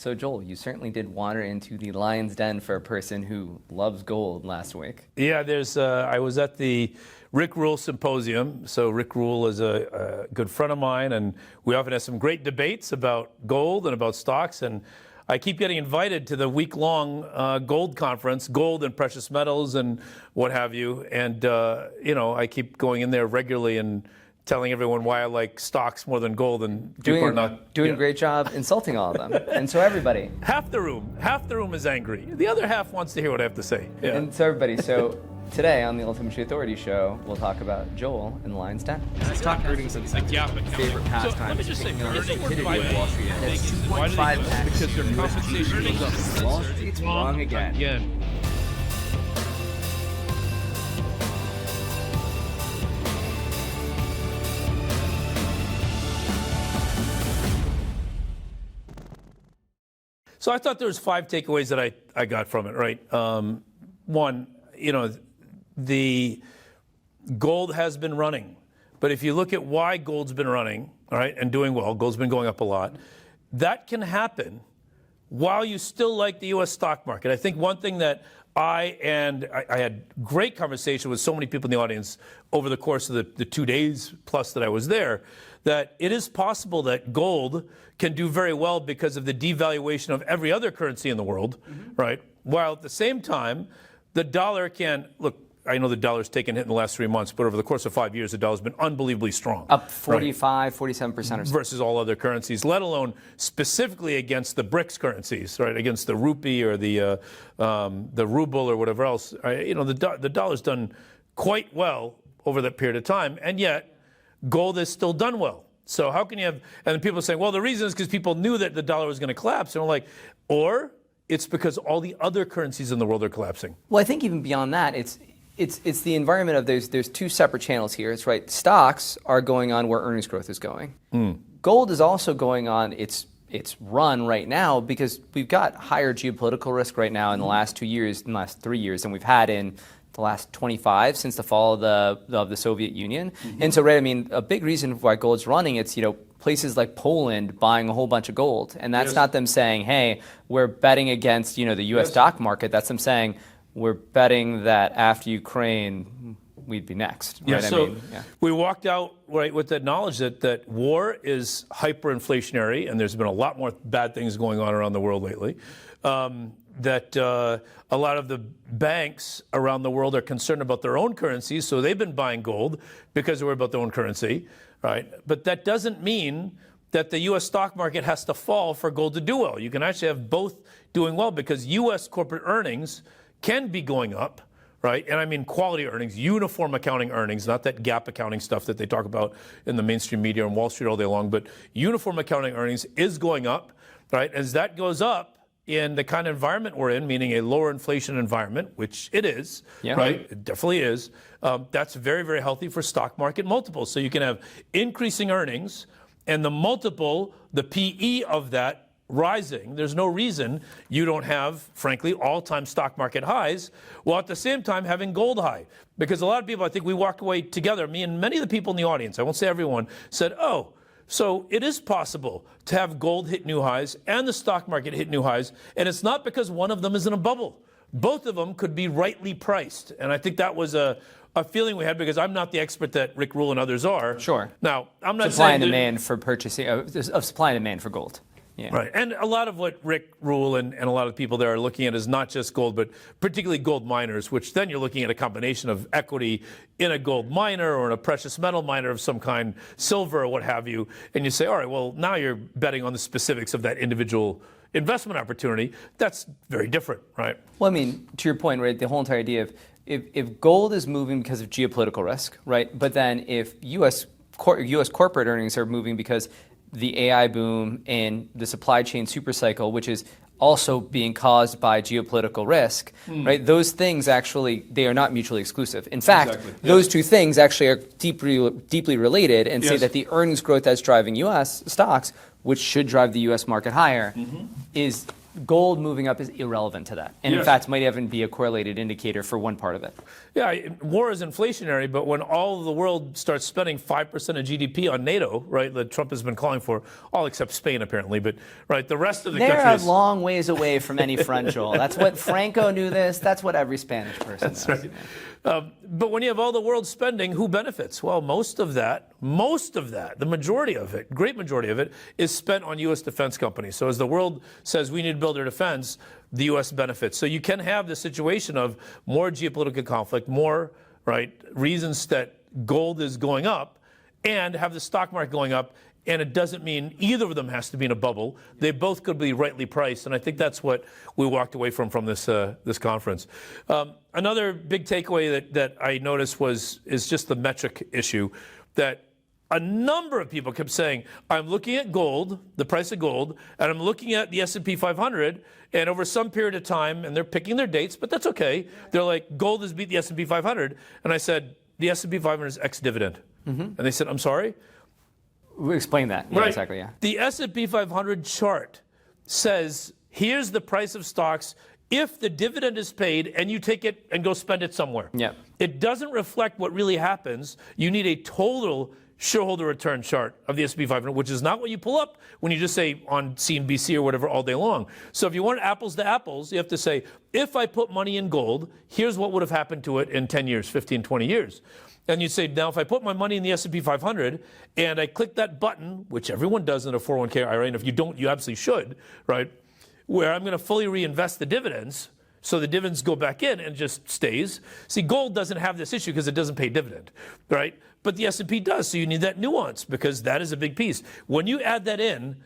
So Joel, you certainly did wander into the lion's den for a person who loves gold last week. Yeah, I was at the Rick Rule Symposium. So Rick Rule is a good friend of mine, and we often have some great debates about gold and about stocks. And I keep getting invited to the week-long gold conference, gold and precious metals and what have you. And, I keep going in there regularly and telling everyone why I like stocks more than gold, and people are not doing a great job insulting all of them. And so everybody. Half the room is angry. The other half wants to hear what I have to say. Yeah. And so everybody. So today on the Altimetry Authority Show, we'll talk about Joel and the lion's den. Let's talk earnings and favorite pastimes. So let me just say, Wall Street. It's 2.5x because their compensation goes up. Wall Street's wrong again. So I thought there was 5 takeaways that I got from it, right? One, the gold has been running. But if you look at why gold's been running, all right, and doing well, gold's been going up a lot, that can happen while you still like the U.S. stock market. I think one thing that I had great conversation with so many people in the audience over the course of the 2 days plus that I was there, that it is possible that gold can do very well because of the devaluation of every other currency in the world, right? While at the same time, the dollar can, look, I know the dollar's taken a hit in the last 3 months, but over the course of 5 years, the dollar's been unbelievably strong. Up 45, 47% or so. Versus all other currencies, let alone specifically against the BRICS currencies, right? Against the rupee or the ruble or whatever else. The dollar's done quite well over that period of time, and yet gold has still done well. So how can you have, and people are saying, well, the reason is because people knew that the dollar was going to collapse. And we're like, or it's because all the other currencies in the world are collapsing. Well, I think even beyond that, it's the environment of there's 2 separate channels here. It's right. Stocks are going on where earnings growth is going. Gold is also going on its run right now because we've got higher geopolitical risk right now in the last 2 years, in the last 3 years than we've had in the last 25 since the fall of the Soviet Union. And so, right, I mean, a big reason why gold's running, it's, places like Poland buying a whole bunch of gold. And that's not them saying, hey, we're betting against, the U.S. stock market. That's them saying, we're betting that after Ukraine, we'd be next. Yeah, right? so we walked out with that knowledge that war is hyperinflationary, and there's been a lot more bad things going on around the world lately. That a lot of the banks around the world are concerned about their own currencies, so they've been buying gold because they're worried about their own currency, right? But that doesn't mean that the U.S. stock market has to fall for gold to do well. You can actually have both doing well because U.S. corporate earnings can be going up, right? And I mean quality earnings, uniform accounting earnings, not that GAAP accounting stuff that they talk about in the mainstream media and Wall Street all day long, but uniform accounting earnings is going up, right? As that goes up, in the kind of environment we're in, meaning a lower inflation environment, which it is, right? It definitely is. That's very, very healthy for stock market multiples. So you can have increasing earnings and the multiple, the PE of that rising. There's no reason you don't have, frankly, all-time stock market highs, while at the same time having gold high. Because a lot of people, I think we walked away together, me and many of the people in the audience, I won't say everyone, said, oh, so it is possible to have gold hit new highs and the stock market hit new highs, and it's not because one of them is in a bubble. Both of them could be rightly priced, and I think that was a feeling we had because I'm not the expert that Rick Rule and others are. Sure. Now, I'm not supply saying and demand for purchasing of supply and demand for gold. Yeah. Right. And a lot of what Rick Rule and a lot of people there are looking at is not just gold, but particularly gold miners, which then you're looking at a combination of equity in a gold miner or in a precious metal miner of some kind, silver or what have you. And you say, all right, well, now you're betting on the specifics of that individual investment opportunity. That's very different, right? Well, I mean, to your point, right, the whole entire idea of if gold is moving because of geopolitical risk, right, but then if U.S. corporate earnings are moving because the AI boom and the supply chain supercycle, which is also being caused by geopolitical risk, right? Those things actually, they are not mutually exclusive. In fact, those 2 things actually are deeply related and say that the earnings growth that's driving U.S. stocks, which should drive the U.S. market higher, is gold moving up is irrelevant to that. And in Yes. fact, might even be a correlated indicator for one part of it. Yeah, war is inflationary, but when all of the world starts spending 5% of GDP on NATO, right, that Trump has been calling for, all except Spain apparently, but right, the rest of the They're a countries. long ways away from any front, Joel. That's what Franco knew this. That's what every Spanish person knows. Right. But when you have all the world spending, who benefits? Well, most of that, the majority of it, great majority of it, is spent on U.S. defense companies. So as the world says we need to build our defense, the U.S. benefits. So you can have the situation of more geopolitical conflict, more reasons that gold is going up, and have the stock market going up. And it doesn't mean either of them has to be in a bubble. They both could be rightly priced, and I think that's what we walked away from this this conference. Another big takeaway that I noticed is just the metric issue, that a number of people kept saying, I'm looking at gold, the price of gold, and I'm looking at the S&P 500, and over some period of time, and they're picking their dates, but that's okay. They're like, gold has beat the S&P 500, and I said, the S&P 500 is ex-dividend. And they said, I'm sorry? Explain that. Yeah, Right. exactly, yeah. The S&P 500 chart says, here's the price of stocks if the dividend is paid and you take it and go spend it somewhere. Yep. It doesn't reflect what really happens. You need a total shareholder return chart of the S&P 500, which is not what you pull up when you just say on CNBC or whatever all day long. So if you want apples to apples, you have to say, if I put money in gold, here's what would have happened to it in 10 years, 15, 20 years. And you say, now if I put my money in the S&P 500 and I click that button, which everyone does in a 401k IRA, and if you don't, you absolutely should, right, where I'm going to fully reinvest the dividends, so the dividends go back in and just stays. See, gold doesn't have this issue because it doesn't pay dividend, right? But the S&P does, so you need that nuance because that is a big piece. When you add that in,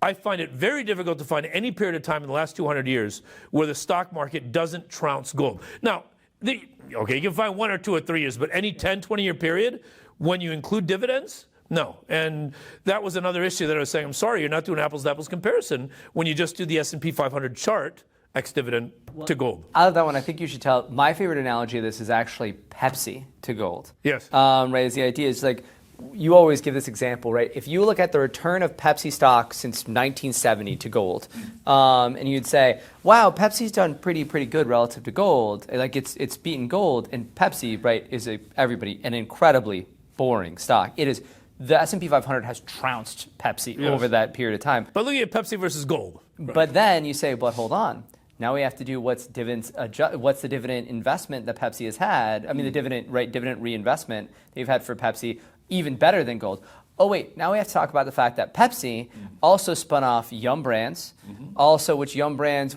I find it very difficult to find any period of time in the last 200 years where the stock market doesn't trounce gold. Now, okay, you can find 1 or 2 or 3 years, but any 10, 20-year period, when you include dividends, no. And that was another issue that I was saying, I'm sorry, you're not doing apples-to-apples comparison when you just do the S&P 500 chart, ex-dividend, to gold. Out of that one, I think you should tell, my favorite analogy of this is actually Pepsi to gold. Yes. Right, is the idea is like, you always give this example, right? If you look at the return of Pepsi stock since 1970 to gold, and you'd say, wow, Pepsi's done pretty good relative to gold. Like it's beaten gold, and Pepsi, right, is an incredibly boring stock. It is, the S&P 500 has trounced Pepsi over that period of time. But looking at Pepsi versus gold. Right. But then you say, but hold on. Now we have to do what's the dividend investment that Pepsi has had. I mean, the dividend reinvestment they've had for Pepsi, even better than gold. Oh wait, now we have to talk about the fact that Pepsi also spun off Yum Brands,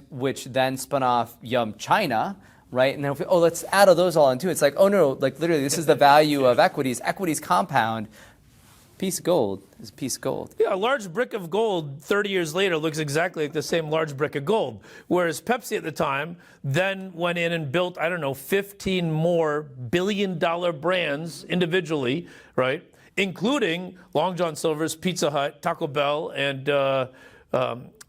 which then spun off Yum China, right? And then let's add all those all into it. It's like, oh no, like literally this is the value of equities. Equities compound. Piece of gold is a piece of gold. Yeah, a large brick of gold 30 years later looks exactly like the same large brick of gold. Whereas Pepsi at the time then went in and built, 15 more billion-dollar brands individually, right? Including Long John Silver's, Pizza Hut, Taco Bell, and, I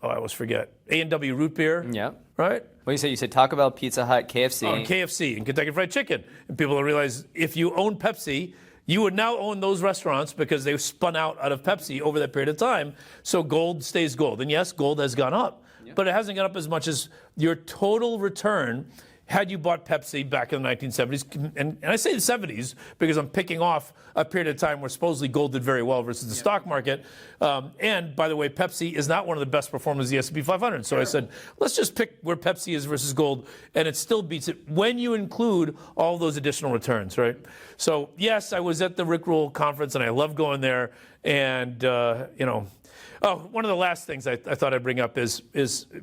always forget, A&W Root Beer. Yeah. Right? What you said Taco Bell, Pizza Hut, KFC. Oh, and KFC and Kentucky Fried Chicken. And people will realize if you own Pepsi, you would now own those restaurants because they spun out of Pepsi over that period of time. So gold stays gold. And yes, gold has gone up, but it hasn't gone up as much as your total return had you bought Pepsi back in the 1970s. And I say the 70s because I'm picking off a period of time where supposedly gold did very well versus the stock market. And by the way, Pepsi is not one of the best performers of the S&P 500. So I said, let's just pick where Pepsi is versus gold, and it still beats it when you include all those additional returns, right? So yes, I was at the Rick Rule conference, and I love going there. And one of the last things I thought I'd bring up is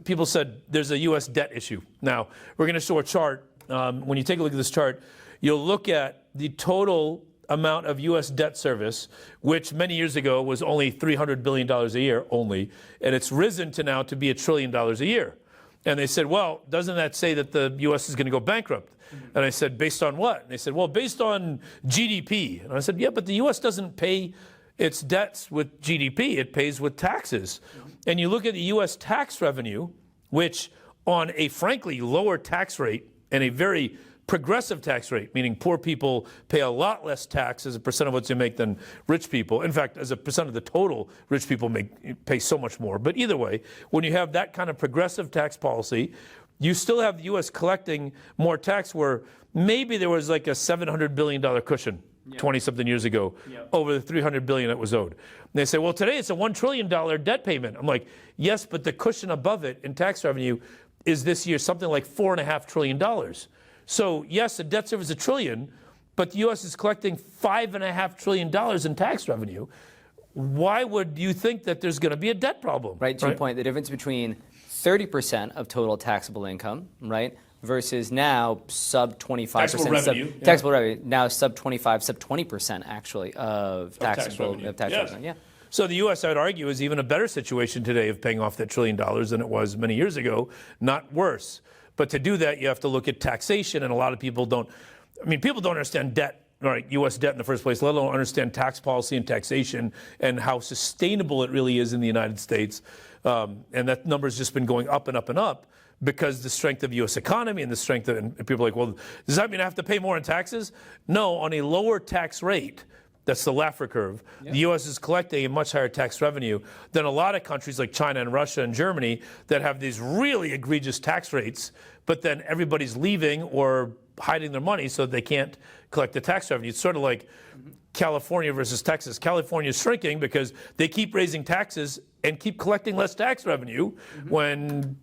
people said there's a U.S. debt issue. Now, we're going to show a chart. When you take a look at this chart, you'll look at the total amount of U.S. debt service, which many years ago was only $300 billion a year only, and it's risen to now to be $1 trillion a year. And they said, well, doesn't that say that the U.S. is going to go bankrupt? And I said, based on what? And they said, well, based on GDP. And I said, yeah, but the U.S. doesn't pay its debts with GDP, it pays with taxes. And you look at the U.S. tax revenue, which on a frankly lower tax rate and a very progressive tax rate, meaning poor people pay a lot less tax as a percent of what they make than rich people. In fact, as a percent of the total, rich people pay so much more. But either way, when you have that kind of progressive tax policy, you still have the U.S. collecting more tax where maybe there was like a $700 billion cushion 20-something years ago over the $300 billion that was owed. And they say, well, today it's a $1 trillion debt payment. I'm like, yes, but the cushion above it in tax revenue is this year something like $4.5 trillion. So, yes, the debt service is $1 trillion, but the U.S. is collecting $5.5 trillion in tax revenue. Why would you think that there's going to be a debt problem? Right, to your point, the difference between 30% of total taxable income, right, versus now sub 25%. Taxable revenue. Taxable revenue, now sub 25, sub 20% actually of taxable revenue. Yeah. So the U.S., I would argue, is even a better situation today of paying off that $1 trillion than it was many years ago, not worse. But to do that, you have to look at taxation, and a lot of people don't. I mean, people don't understand debt, right? U.S. debt in the first place, let alone understand tax policy and taxation and how sustainable it really is in the United States. And that number's just been going up and up and up because the strength of the U.S. economy and the strength of, and people are like, well, does that mean I have to pay more in taxes? No, on a lower tax rate. That's the Laffer curve. Yep. The U.S. is collecting a much higher tax revenue than a lot of countries like China and Russia and Germany that have these really egregious tax rates, but then everybody's leaving or hiding their money so they can't collect the tax revenue. It's sort of like California versus Texas. California is shrinking because they keep raising taxes and keep collecting less tax revenue when,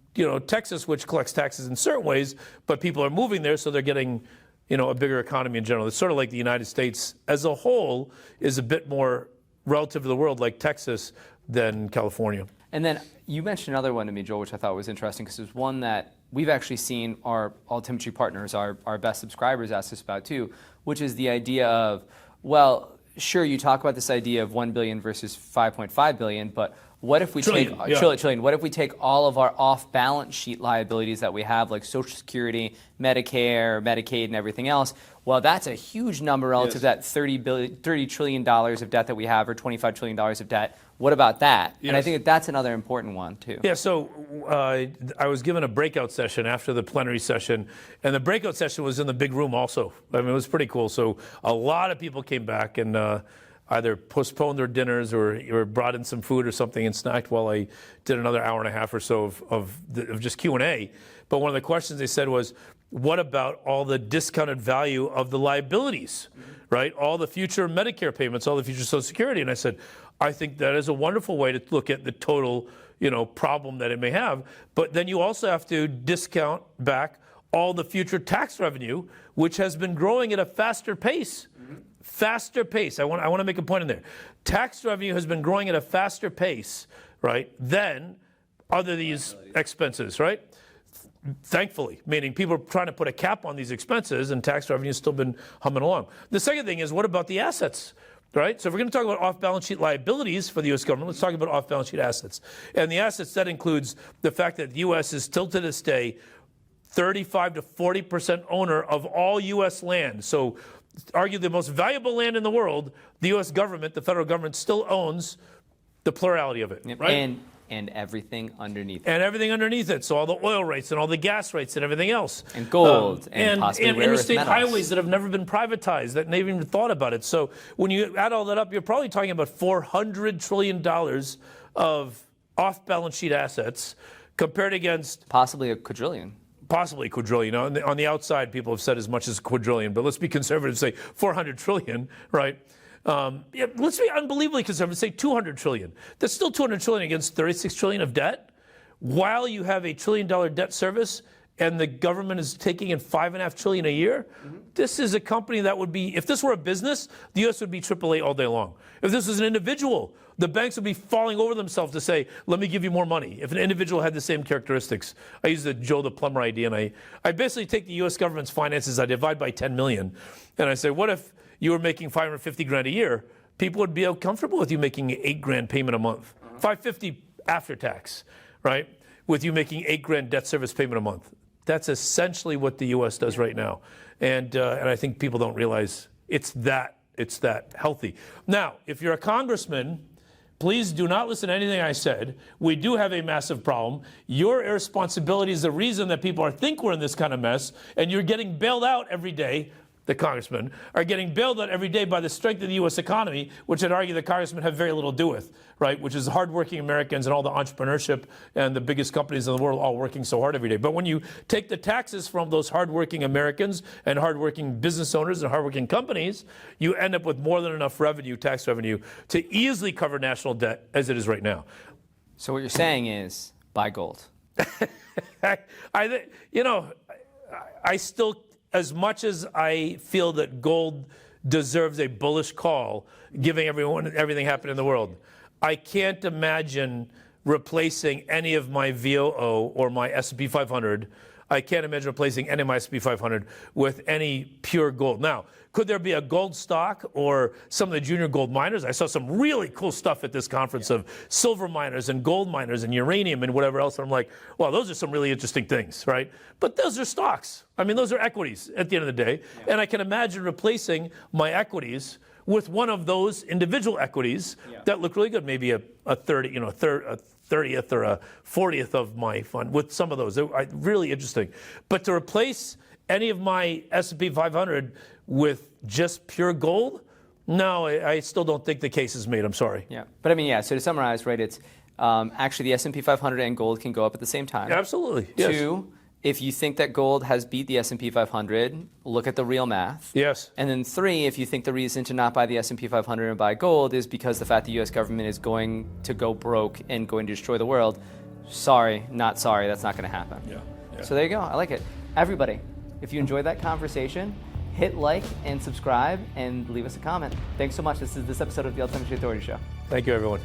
Texas, which collects taxes in certain ways, but people are moving there, so they're getting a bigger economy in general. It's sort of like the United States as a whole is a bit more relative to the world like Texas than California. And then you mentioned another one to me, Joel, which I thought was interesting because it was one that we've actually seen our Altimetry partners, our best subscribers ask us about too, which is the idea of, well, sure, you talk about this idea of 1 billion versus 5.5 billion, but what if we trillion. What if we take all of our off-balance sheet liabilities that we have, like Social Security, Medicare, Medicaid, and everything else? Well, that's a huge number relative to that $30 trillion of debt that we have, or $25 trillion of debt. What about that? Yes. And I think that's another important one, too. Yeah, so I was given a breakout session after the plenary session, and the breakout session was in the big room also. I mean, it was pretty cool. So a lot of people came back and either postponed their dinners or brought in some food or something and snacked while I did another hour and a half or so of just Q&A. But one of the questions they said was, what about all the discounted value of the liabilities, right? All the future Medicare payments, all the future Social Security. And I said, I think that is a wonderful way to look at the total, problem that it may have. But then you also have to discount back all the future tax revenue, which has been growing at a faster pace. Faster pace. I want to make a point in there. Tax revenue has been growing at a faster pace, right, than other these expenses, right? Thankfully, meaning people are trying to put a cap on these expenses, and tax revenue has still been humming along. The second thing is, what about the assets? Right? So if we're going to talk about off-balance sheet liabilities for the U.S. government, let's talk about off-balance sheet assets. And the assets, that includes the fact that the U.S. is still to this day 35 to 40% owner of all U.S. land. So arguably the most valuable land in the world, the U.S. government, the federal government, still owns the plurality of it. Right? And everything underneath it. And everything underneath it. So all the oil rights and all the gas rights and everything else. And gold and possibly and interstate highways that have never been privatized, that never even thought about it. So when you add all that up, you're probably talking about $400 trillion of off-balance sheet assets compared against... possibly a quadrillion. Possibly a quadrillion. On the outside, people have said as much as a quadrillion, but let's be conservative, say 400 trillion, right? Let's be unbelievably conservative, say 200 trillion. That's still 200 trillion against 36 trillion of debt, while you have a $1 trillion debt service and the government is taking in $5.5 trillion a year. This is a company that would be, if this were a business, the U.S. would be AAA all day long. If this was an individual, the banks would be falling over themselves to say, let me give you more money. If an individual had the same characteristics. I use the Joe the Plumber idea, and I basically take the U.S. government's finances, I divide by 10 million, and I say, what if you were making $550,000 a year? People would be comfortable with you making an $8,000 payment a month. $550 after tax, right? With you making $8,000 debt service payment a month. That's essentially what the U.S. does right now. And I think people don't realize it's that healthy. Now, if you're a congressman please do not listen to anything I said. We do have a massive problem. Your irresponsibility is the reason that people think we're in this kind of mess, and you're getting bailed out every day. The congressmen are getting bailed out every day by the strength of the U.S. economy, which I'd argue the congressmen have very little to do with, right? Which is hardworking Americans and all the entrepreneurship and the biggest companies in the world all working so hard every day. But when you take the taxes from those hardworking Americans and hardworking business owners and hardworking companies, you end up with more than enough revenue, tax revenue, to easily cover national debt as it is right now. So what you're saying is buy gold. I still, as much as I feel that gold deserves a bullish call, giving everything happening in the world, I can't imagine replacing any of my VOO or my S&P 500. I can't imagine replacing any of my S&P 500 with any pure gold. Now, could there be a gold stock or some of the junior gold miners? I saw some really cool stuff at this conference of silver miners and gold miners and uranium and whatever else. And I'm like, well, those are some really interesting things, right? But those are stocks. I mean, those are equities at the end of the day. And I can imagine replacing my equities with one of those individual equities that look really good, maybe a 30th or a 40th of my fund with some of those. They're really interesting. But to replace any of my S&P 500 with just pure gold, no, I still don't think the case is made. I'm sorry. Yeah, but I mean, so to summarize, right, it's actually the S&P 500 and gold can go up at the same time. Absolutely. Yes. 2, if you think that gold has beat the S&P 500, look at the real math. Yes. And then 3, if you think the reason to not buy the S&P 500 and buy gold is because the fact the U.S. government is going to go broke and going to destroy the world, sorry, not sorry, that's not going to happen. Yeah. So there you go. I like it. Everybody, if you enjoyed that conversation, hit like and subscribe and leave us a comment. Thanks so much. This is this episode of the Altimetry Authority Show. Thank you, everyone.